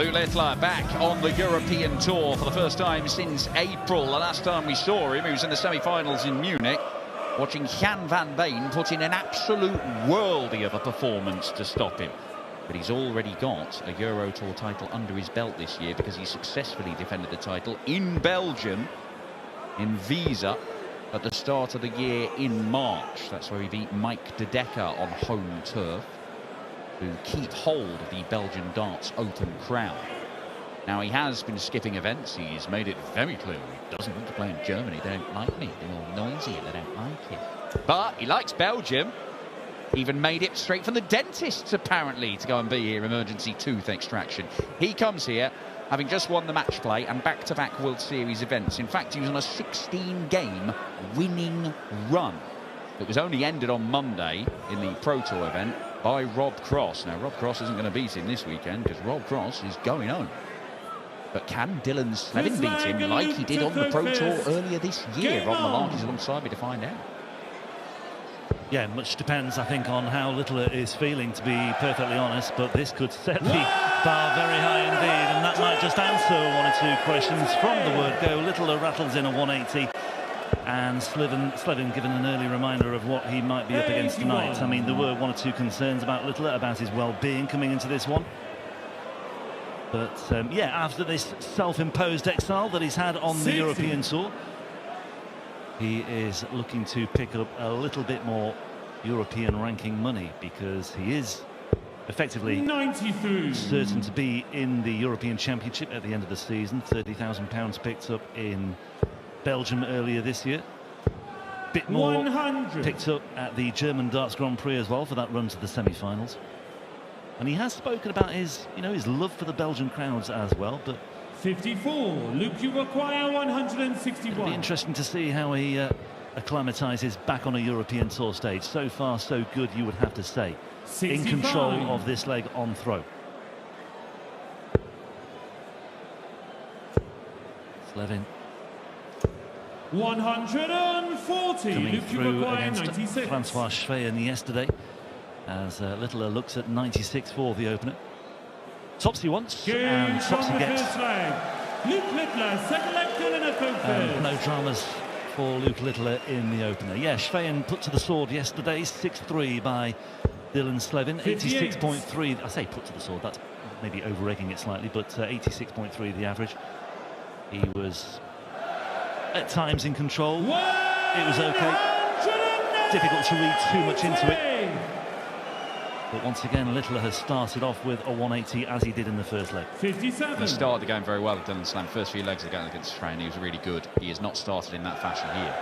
Luke Littler back on the European tour for the first time since April. The last time we saw him, he was in the semi-finals in Munich, watching Jan van Veen put in an absolute worldie of a performance to stop him. But he's already got a Euro Tour title under his belt this year because he successfully defended the title in Belgium, in Visa, at the start of the year in March. That's where he beat Mike De Decker on home turf, who keep hold of the Belgian darts Open crown. Now, he has been skipping events. He's made it very clear he doesn't want to play in Germany. They don't like me. They're all noisy and they don't like him. But he likes Belgium. Even made it straight from the dentists, apparently, to go and be here, emergency tooth extraction. He comes here having just won the match play and back-to-back World Series events. In fact, he was on a 16-game winning run that was only ended on Monday in the Pro Tour event by Rob Cross. Now, Rob Cross isn't going to beat him this weekend because Rob Cross is going home. But can Dylan Slevin beat him like he did on the Pro Tour earlier this year? Rob Malarkey is alongside me to find out. Yeah, much depends, I think, on how Littler is feeling, to be perfectly honest. But this could set the bar very high indeed, and that might just answer one or two questions from the word go. Littler rattles in a 180. And Slevin given an early reminder of what he might be up against tonight. I mean, there were one or two concerns about Littler, about his well-being coming into this one. But, yeah, after this self-imposed exile that he's had on the European Tour, he is looking to pick up a little bit more European ranking money, because he is effectively certain to be in the European Championship at the end of the season. £30,000 picked up in Belgium earlier this year. Bit more 100 picked up at the German Darts Grand Prix as well for that run to the semi-finals. And he has spoken about his, his love for the Belgian crowds as well. But 54, Luke, you require 161. It'll be interesting to see how he acclimatises back on a European Tour stage. So far, so good, you would have to say. 65. In control of this leg on throw. Slevin 140. Coming Luke, through against 96. Francois Schweyen yesterday, as Littler looks at 96 for the opener. Topsy once, and Topsy gets. Luke Littler, second leg still in a focus. No dramas for Luke Littler in the opener. Yeah, Schweyen put to the sword yesterday, 6-3 by Dylan Slevin, 86.3. I say put to the sword, that's maybe over-egging it slightly, but 86.3 the average. He was at times in control. It was okay. Difficult to read too much into it. But once again, Littler has started off with a 180 as he did in the first leg. 57. He started the game very well, Dylan Slevin. First few legs of the game against Schweyen, he was really good. He has not started in that fashion here.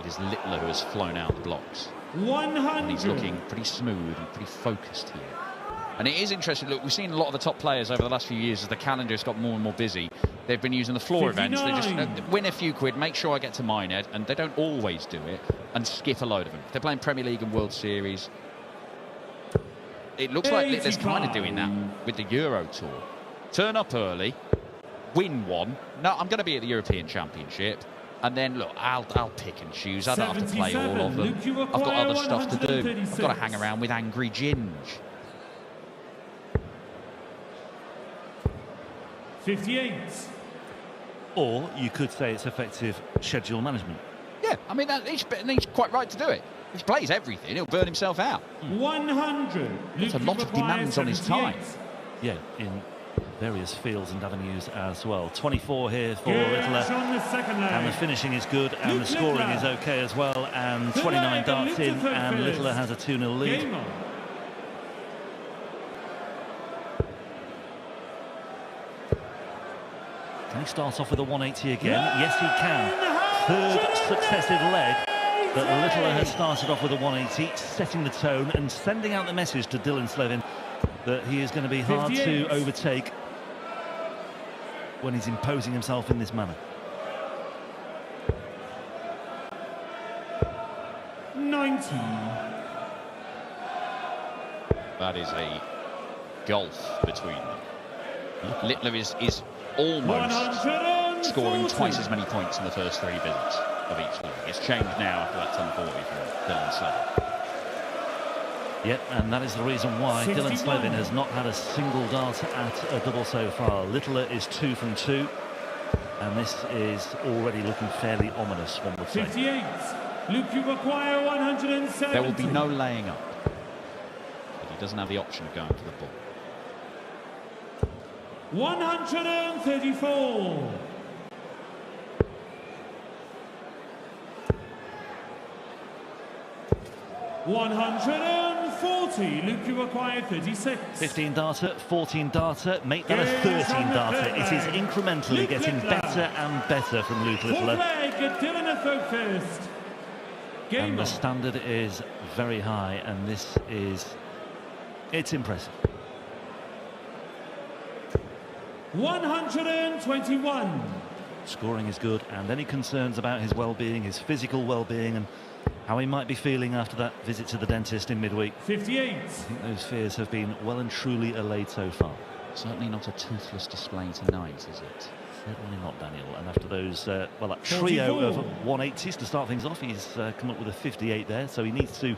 It is Littler who has flown out the blocks. 100. And he's looking pretty smooth and pretty focused here. And it is interesting, look, we've seen a lot of the top players over the last few years as the calendar has got more and more busy. They've been using the floor 59. events. They just win a few quid, make sure I get to Minehead, and they don't always do it, and skip a load of them. They're playing Premier League and World Series. It looks like Littler's kind of doing that with the Euro Tour. Turn up early, win one. No, I'm going to be at the European Championship. And then, look, I'll pick and choose. I don't have to play all of them. I've got other stuff to do. I've got to hang around with Angry Ginge. 58. Or you could say it's effective schedule management. Yeah, I mean, he's quite right to do it. If he plays everything, he'll burn himself out. 100. It's a lot of demands on his time. Yeah, in various fields and avenues as well. 24 here for Littler, and the finishing is good, and the scoring is okay as well, and 29 darts in, and Littler has a 2-0 lead. Can he start off with a 180 again? Yes, he can. Third successive leg that Littler has started off with a 180, setting the tone and sending out the message to Dylan Slevin that he is going to be hard to overtake when he's imposing himself in this manner. 90. That is a gulf between them. Littler is almost scoring twice as many points in the first 3 visits of each leg. It's changed now after that 10-40 from Dylan Slevin. Yep, and that is the reason why 61. Dylan Slevin has not had a single dart at a double so far. Littler is 2 from 2, and this is already looking fairly ominous, one would say. 58. Luke, you require 170. There will be no laying up, but he doesn't have the option of going for the ball. 134. 140. Luke, you require 36. 15 darter, 14 darter, make that a 13 darter. It is incrementally getting better and better from Luke Littler. Dylan first. And the standard is very high, and it's impressive. 121. Scoring is good, and any concerns about his well-being, his physical well-being, and how he might be feeling after that visit to the dentist in midweek. 58. I think those fears have been well and truly allayed so far. Certainly not a toothless display tonight, is it? Certainly not, Daniel. And after those, that trio 44. of 180s to start things off, he's come up with a 58 there, so he needs to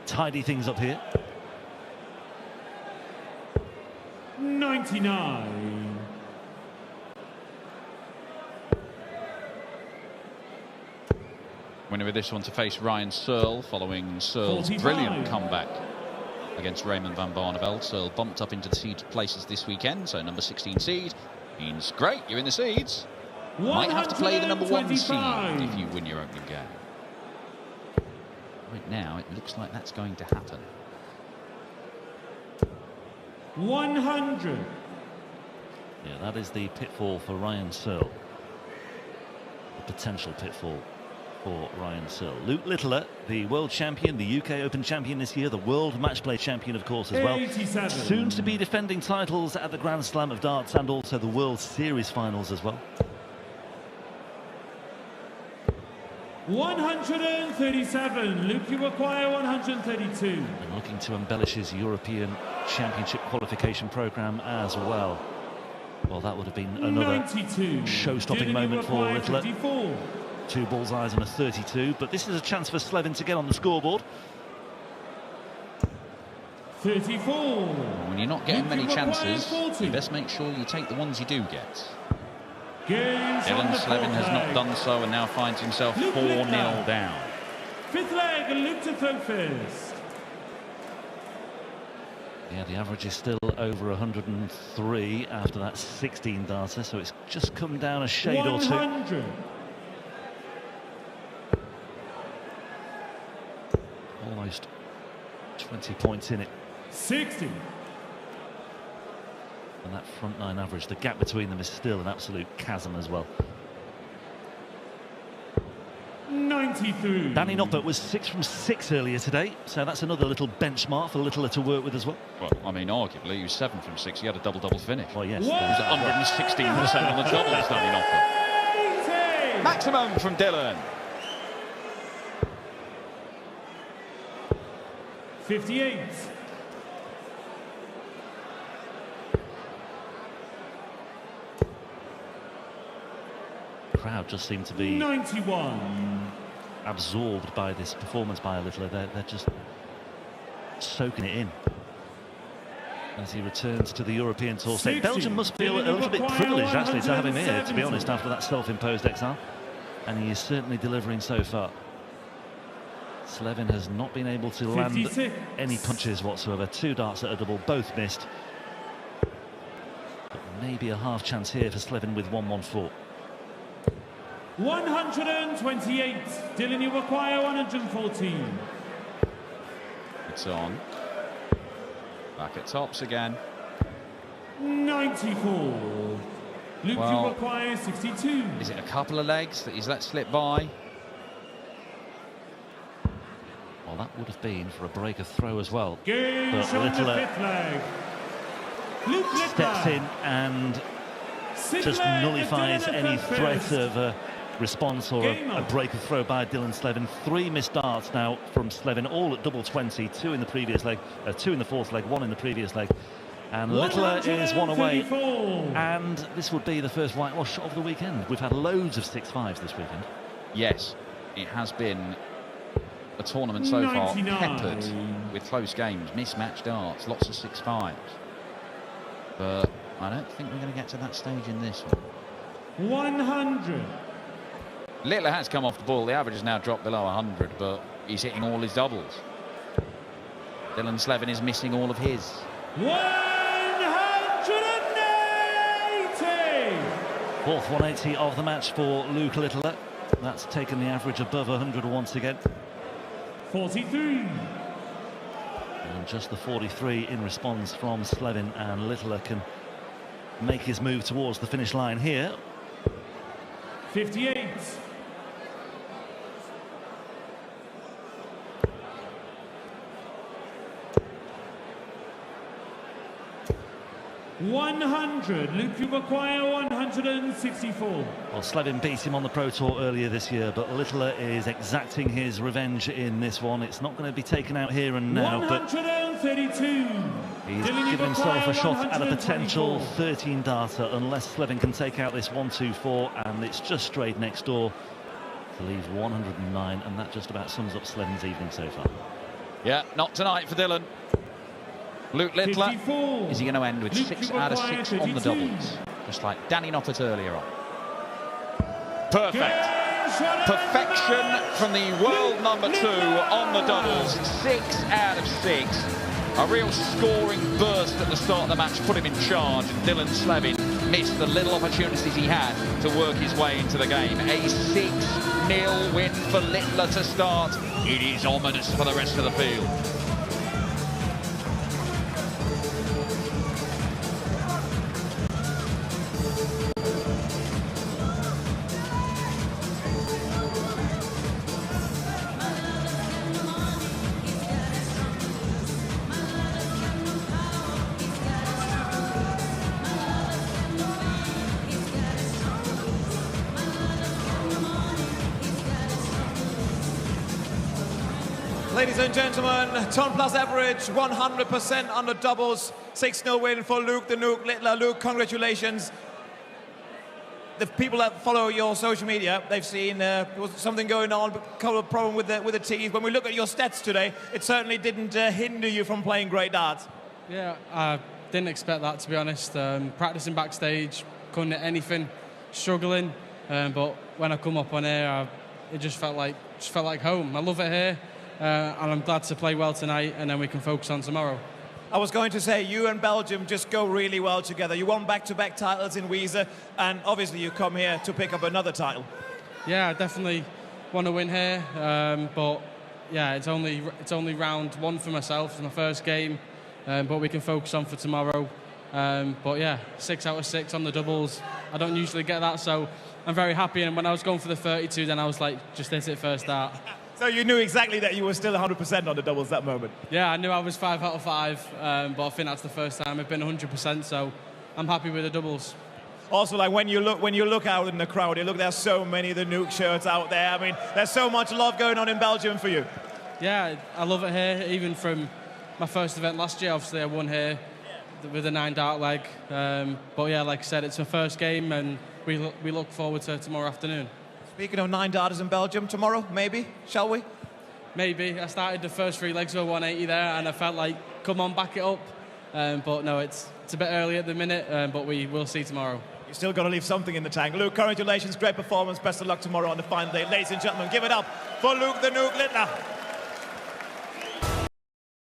tidy things up here. 99. Winner of this one to face Ryan Searle following Searle's 45. brilliant comeback against Raymond van Barneveld. Searle bumped up into the seed places this weekend, so number 16 seed means great, you're in the seeds. Might have to play the number 1 seed if you win your opening game. Right now, it looks like that's going to happen. 100. Yeah, that is the pitfall for Ryan Searle. The potential pitfall for Ryan Searle. Luke Littler, the world champion, the UK Open champion this year, the world match play champion, of course, as well. 87. Soon to be defending titles at the Grand Slam of Darts and also the World Series finals as well. 137. Luke, you require 132. And looking to embellish his European Championship qualification programme as well. Well, that would have been another 92. show-stopping moment for Littler. 54. 2 bullseyes and a 32, but this is a chance for Slevin to get on the scoreboard. 34. When you're not getting many Luke, you require chances, 40. you best make sure you take the ones you do get. Games on Dylan the Slevin fourth has not leg. done so and now finds himself Luke 4-0 Littler. down. Fifth leg, and Luke to throw first. Yeah, the average is still over 103 after that 16 darter, so it's just come down a shade or two. 100. Almost 20 points in it. 60. And that front 9 average, the gap between them is still an absolute chasm as well. 93. Danny Noppert was 6 from 6 earlier today, so that's another little benchmark for Littler to work with as well. Well, I mean, arguably, he was 7 from 6. He had a double-double finish. Well, yes. He was at 116% on the doubles, Danny Noppert. 80. Maximum from Dylan. 58. The crowd just seem to be 91. absorbed by this performance by Littler. They're just soaking it in as he returns to the European Tour stage. 60. Belgium must feel a little bit privileged actually to have him here, to be honest, after that self-imposed exile, and he is certainly delivering so far. Slevin has not been able to land 56. any punches whatsoever. 2 darts at a double, both missed, but maybe a half chance here for Slevin with 114. 128. Dylan, you require 114. It's on. Back at tops again. 94. Luke, Well, you require 62. Is it a couple of legs that he's let slip by? Well, that would have been for a breaker throw as well. Gauge But on the Littler 5th leg. Luke steps Littler. in and Sixth just leg, nullifies Dylan any first. threat of a response or Game a on. breaker throw by Dylan Slevin. 3 missed darts now from Slevin, all at double 20, 2 in the previous leg, 2 in the 4th leg, 1 in the previous leg. And Littler is 1 away, 134. and this would be the first whitewash of the weekend. We've had loads of 6-5s this weekend. Yes, it has been a tournament so far 99. peppered with close games, mismatched darts, lots of 6-5s. But I don't think we're going to get to that stage in this one. 100. Littler has come off the ball. The average has now dropped below 100, but he's hitting all his doubles. Dylan Slevin is missing all of his. 180. Fourth 180 of the match for Luke Littler. That's taken the average above 100 once again. 43. And just the 43 in response from Slevin, and Littler can make his move towards the finish line here. 58. 100. Luke, you require 164. Well, Slevin beat him on the Pro Tour earlier this year, but Littler is exacting his revenge in this one. It's not going to be taken out here and now, 132. but he's given himself a shot at a potential 13-darter unless Slevin can take out this 1-2-4, and it's just straight next door to leave 109, and that just about sums up Slevin's evening so far. Yeah, not tonight for Dylan. Luke Littler, 54. is he going to end with Luke 6 out of 6 on the 32. doubles? Just like Danny Noppert earlier on. Perfect. Perfection from the world number 2 on the doubles. 6 out of 6. A real scoring burst at the start of the match put him in charge, and Dylan Slevin missed the little opportunities he had to work his way into the game. A 6-0 win for Littler to start. It is ominous for the rest of the field. Ladies and gentlemen, ton plus average, 100% on the doubles. 6-0 win for Luke the Nuke Littler. Luke, congratulations. The people that follow your social media, they've seen there was something going on, a problem with the tees. When we look at your stats today, it certainly didn't hinder you from playing great darts. Yeah, I didn't expect that, to be honest. Practicing backstage, couldn't hit anything, struggling. But when I come up on here, it just felt like home. I love it here. And I'm glad to play well tonight, and then we can focus on tomorrow. I was going to say, you and Belgium just go really well together. You won back-to-back titles in Wiese, and obviously you come here to pick up another title. Yeah, I definitely want to win here, but yeah, it's only round 1 for myself. It's my first game, but we can focus on for tomorrow. But yeah, 6 out of 6 on the doubles. I don't usually get that, so I'm very happy. And when I was going for the 32, then I was like, just hit it first start. So you knew exactly that you were still 100% on the doubles that moment? Yeah, I knew I was 5 out of 5, but I think that's the first time I've been 100%, so I'm happy with the doubles. Also, like when you look out in the crowd, there's so many of the Nuke shirts out there. I mean, there's so much love going on in Belgium for you. Yeah, I love it here, even from my first event last year. Obviously, I won here with a 9-dart leg. But yeah, like I said, it's my first game, and we look forward to tomorrow afternoon. Speaking of 9-darters in Belgium, tomorrow, maybe, shall we? Maybe. I started the first 3 legs with a 180 there, and I felt like, come on, back it up. But no, it's a bit early at the minute, but we will see tomorrow. You still got to leave something in the tank. Luke, congratulations, great performance. Best of luck tomorrow on the final day. Ladies and gentlemen, give it up for Luke the Nuke Littler.